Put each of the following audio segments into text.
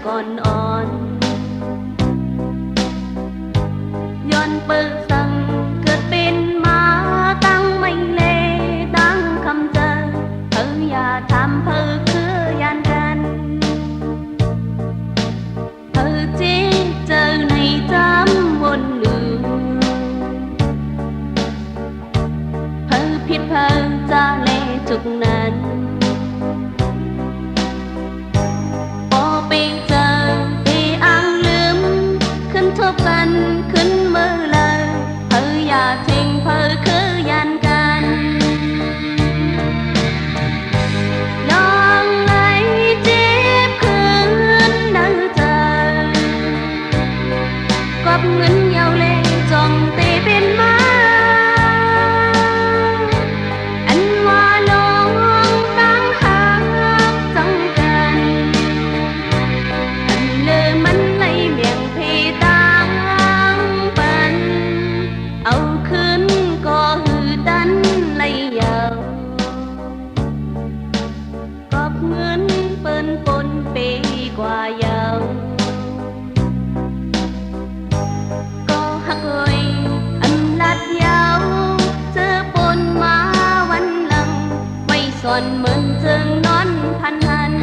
ก่อนอ่อนย้อนเปิดสั่งเกิดเป็นมาตั้งไม่เลตั้งคำเจอเธออย่าทำเธอคือยันกันเธอจีเจอในจำวนหนึ่งเธอผิดเธอจะเล่จุกนั้นกันขึ้นมือเลยเธออย่าทิ้งเธอคือยันกันลองไหนจีบคืนเดินเจอกอบเงินเยาเล่จองตีเป็นมาอันว่าลองตั้งหาจังกันอันเลอมันไหลเมียงเพตาเอาขึ้นก็หือดันเลยยาวกอบเงินเปิ้นปนปีกว่ายาวก็หักเลยอันลัดยาวเจอปนมาวันหลังไว้ซ่อนเหมือนเจิงนอนพันหัน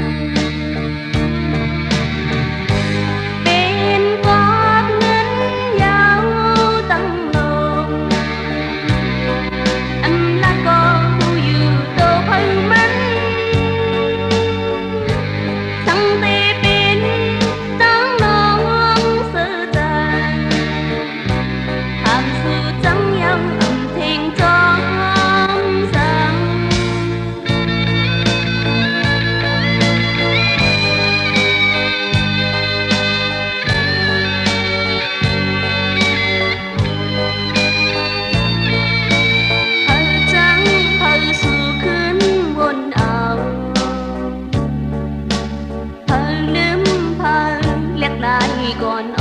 ก่อน